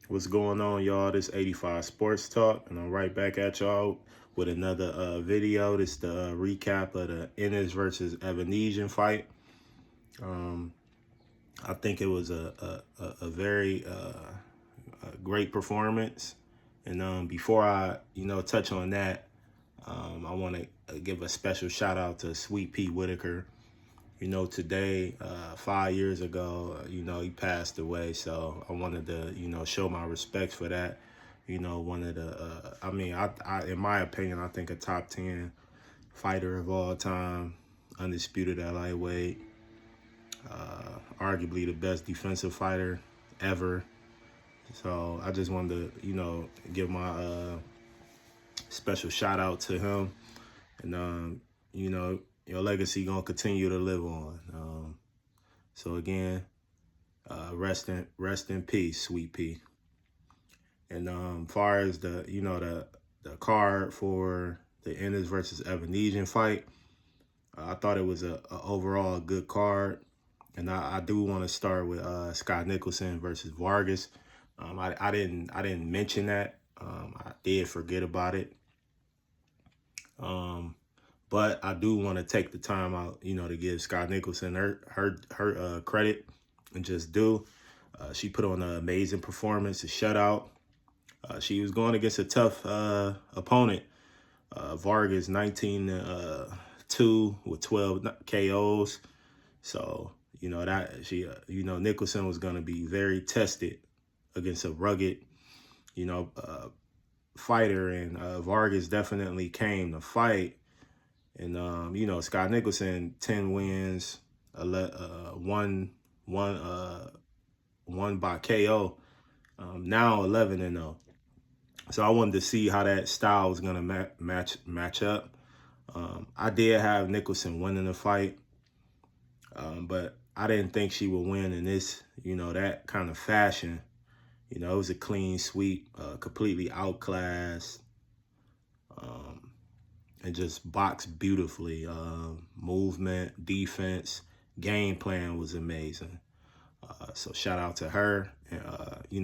What's going on, y'all? This 85 Sports Talk, and I'm right back at y'all with another video. This is the recap of the Ennis versus Avanesyan fight. Um, I think it was a very a great performance. And before I touch on that, I want to give a special shout out to SWEATPEA Whitaker. Today, 5 years ago, he passed away. So I wanted to, show my respects for that. One of the, in my opinion, I think a top 10 fighter of all time, undisputed at lightweight, arguably the best defensive fighter ever. So I just wanted to, give my special shout out to him. And, your legacy gonna continue to live on. So again, rest in peace, Sweet Pea. And far as the card for the Ennis versus Avanesyan fight, I thought it was a overall good card. And I do want to start with Scott Nicholson versus Vargas. I didn't mention that. I did forget about it. But I do want to take the time out, to give Scott Nicholson her credit and just do. She put on an amazing performance, a shutout. She was going against a tough opponent. Vargas 19-2 with 12 KOs. So, Nicholson was going to be very tested against a rugged, fighter. And Vargas definitely came to fight. And, Scott Nicholson, 10 wins, one by KO, now 11-0. So I wanted to see how that style was going to match up. I did have Nicholson winning the fight, but I didn't think she would win in this, that kind of fashion. It was a clean sweep, completely outclassed, and just boxed beautifully. Movement, defense, game plan was amazing. So shout out to her.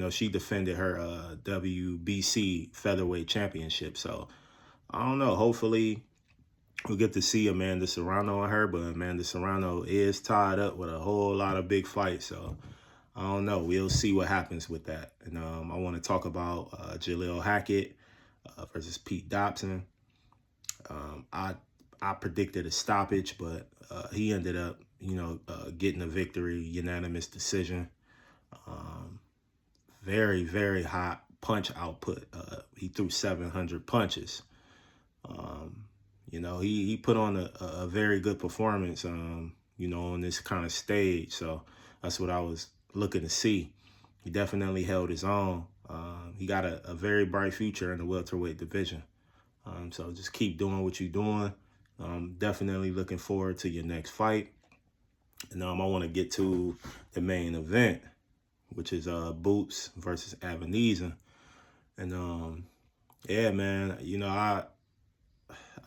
She defended her WBC featherweight championship. So I don't know. Hopefully we'll get to see Amanda Serrano on her, but Amanda Serrano is tied up with a whole lot of big fights. So I don't know. We'll see what happens with that. And I want to talk about Jaleel Hackett versus Pete Dobson. I predicted a stoppage, but he ended up, getting a victory, unanimous decision. Very, very hot punch output. He threw 700 punches. He put on a very good performance, on this kind of stage. So that's what I was looking to see. He definitely held his own. He got a very bright future in the welterweight division. So just keep doing what you're doing. Definitely looking forward to your next fight. And I want to get to the main event, which is Boots versus Avanesyan. And yeah, man,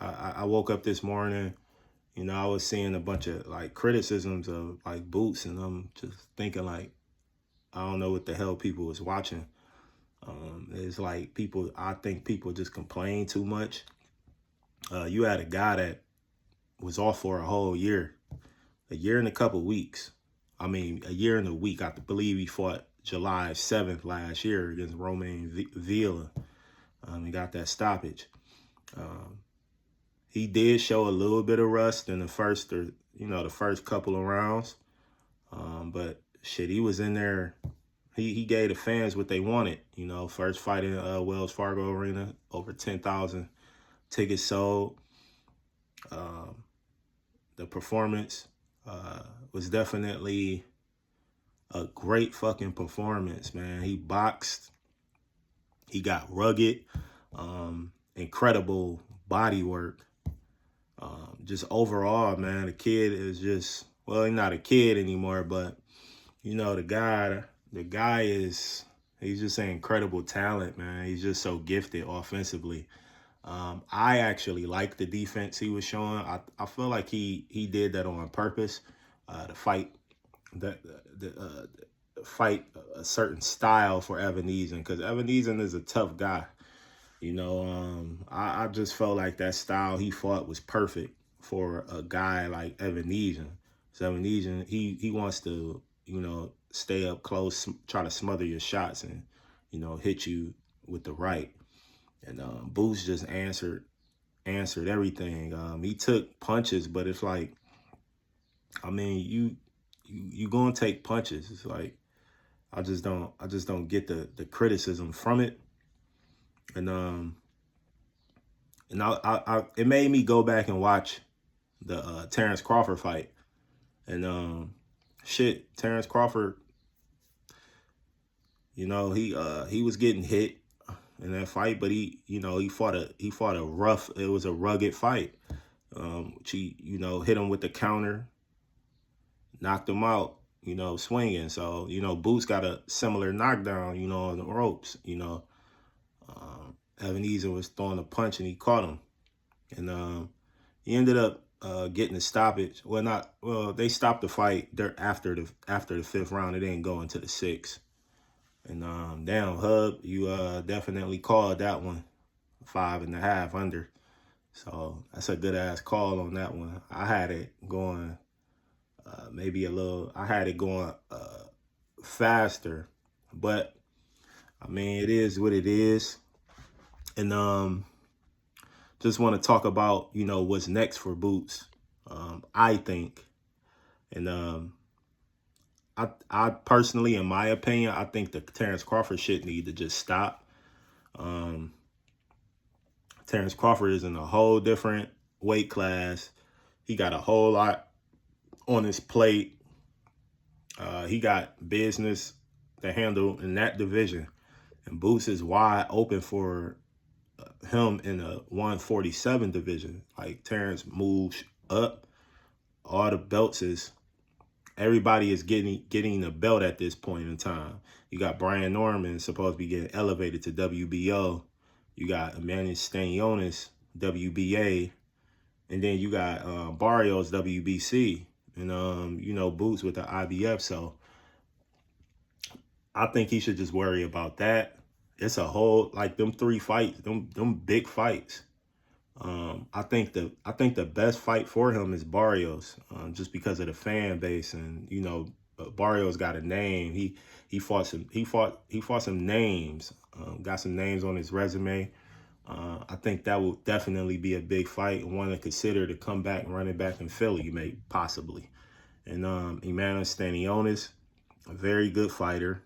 I woke up this morning, I was seeing a bunch of like criticisms of like Boots, and I'm just thinking like, I don't know what the hell people was watching. It's like I think people just complain too much. You had a guy that was off for a whole year, a year and a couple weeks. A year and a week. I believe he fought July 7th last year against Romain Villa. He got that stoppage. He did show a little bit of rust in the first couple of rounds. But shit, he was in there. He gave the fans what they wanted. First fight in Wells Fargo Arena, over 10,000 tickets sold. The performance was definitely a great fucking performance, man. He boxed. He got rugged. Incredible body work. Just overall, man, the kid is just, well, he's not a kid anymore, but, the guy he's just an incredible talent, man. He's just so gifted offensively. I actually like the defense he was showing. I feel like he did that on purpose to fight fight a certain style for Avanesyan, because Avanesyan is a tough guy. You know, I just felt like that style he fought was perfect for a guy like Avanesyan. So Avanesyan, he wants to, you know, stay up close, try to smother your shots and, you know, hit you with the right. And Boots just answered everything. He took punches, but it's like, I mean, you gonna take punches. It's like I just don't get the criticism from it. And it made me go back and watch the Terrence Crawford fight. And shit, Terrence Crawford, you know, he was getting hit in that fight, but he fought a rough, it was a rugged fight. He, you know, hit him with the counter, knocked him out, you know, swinging. So, you know, Boots got a similar knockdown, you know, on the ropes, you know. Avanesyan was throwing a punch and he caught him. And he ended up getting a stoppage. Well, they stopped the fight there after the fifth round. It didn't go into the sixth. And damn, Hub, you definitely called that one 5.5 under. So that's a good ass call on that one. I had it going I had it going faster, but I mean, it is what it is. And just want to talk about, you know, what's next for Boots. I think, and I personally, in my opinion, I think the Terrence Crawford shit need to just stop. Terrence Crawford is in a whole different weight class. He got a whole lot on his plate. He got business to handle in that division. And Boots is wide open for him in a 147 division. Like, Terrence moves up. All the belts is, everybody is getting a belt at this point in time. You got Brian Norman supposed to be getting elevated to WBO. You got Avanesyan, WBA. And then you got Barrios, WBC. And, you know, Boots with the IBF. So I think he should just worry about that. It's a whole, like, them 3 fights, them big fights. I think the best fight for him is Barrios, just because of the fan base. And, you know, Barrios got a name. He fought some names. Got some names on his resume. I think that will definitely be a big fight and one to consider to come back and run it back in Philly, may possibly. And Avanesyan, a very good fighter.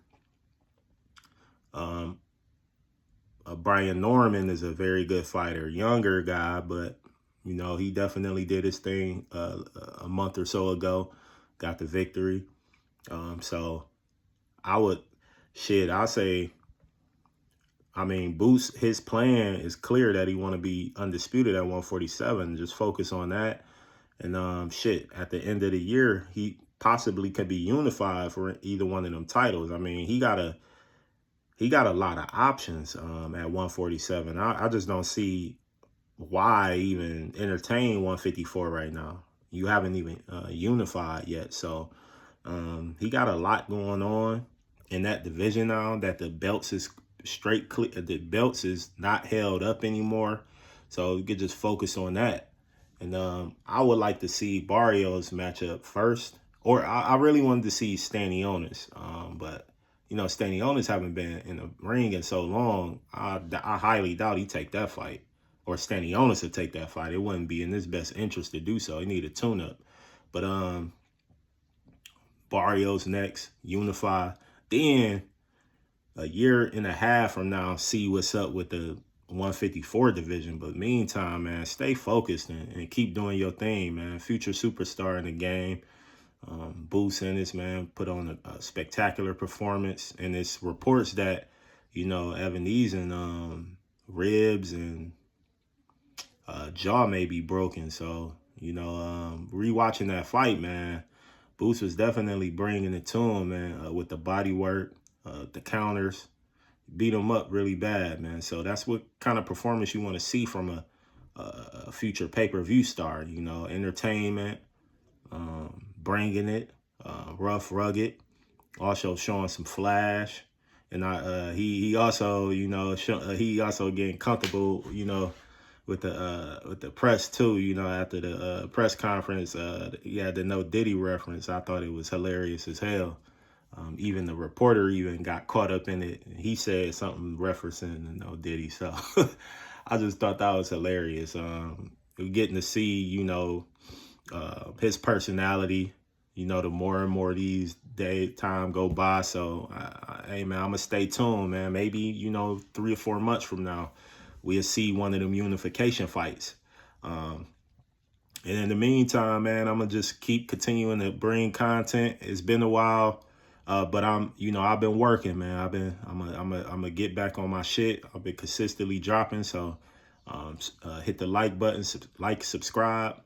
Brian Norman is a very good fighter, younger guy, but, you know, he definitely did his thing a month or so ago, got the victory. So I'll say, I mean, Boots, his plan is clear that he want to be undisputed at 147. Just focus on that. And at the end of the year, he possibly could be unified for either one of them titles. I mean, he got a lot of options at 147. I just don't see why even entertain 154 right now. You haven't even unified yet. So he got a lot going on in that division now, that the belts is the belts is not held up anymore. So you could just focus on that. And I would like to see Barrios match up first. Or I really wanted to see Stanionis. But, you know, Stanionis haven't been in the ring in so long. I highly doubt he take that fight. Or Stanionis would take that fight. It wouldn't be in his best interest to do so. He need a tune-up. But Barrios next, unify. Then a year and a half from now, see what's up with the 154 division. But meantime, man, stay focused and keep doing your thing, man. Future superstar in the game. Boots Ennis, man, put on a spectacular performance. And it's reports that, you know, Avanesyan ribs and jaw may be broken. So, you know, rewatching that fight, man, Boots was definitely bringing it to him, man, with the body work, the counters. Beat him up really bad, man. So that's what kind of performance you want to see from a future pay-per-view star. You know, entertainment, bringing it, rough, rugged, also showing some flash. And he also, you know, he also getting comfortable, you know, with the press too. You know, after the press conference, he had the No Diddy reference. I thought it was hilarious as hell. Even the reporter even got caught up in it. He said something referencing the No Diddy. So I just thought that was hilarious. Getting to see, you know, his personality, you know, the more and more these time go by. So, hey, man, I'm going to stay tuned, man. Maybe, you know, 3 or 4 months from now, we'll see one of them unification fights. And in the meantime, man, I'm going to just keep continuing to bring content. It's been a while. But you know, I've been working, man. I'm gonna get back on my shit. I've been consistently dropping. So, hit the like button, subscribe,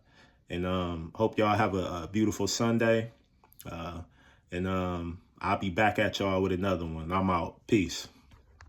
and hope y'all have a beautiful Sunday. And I'll be back at y'all with another one. I'm out. Peace.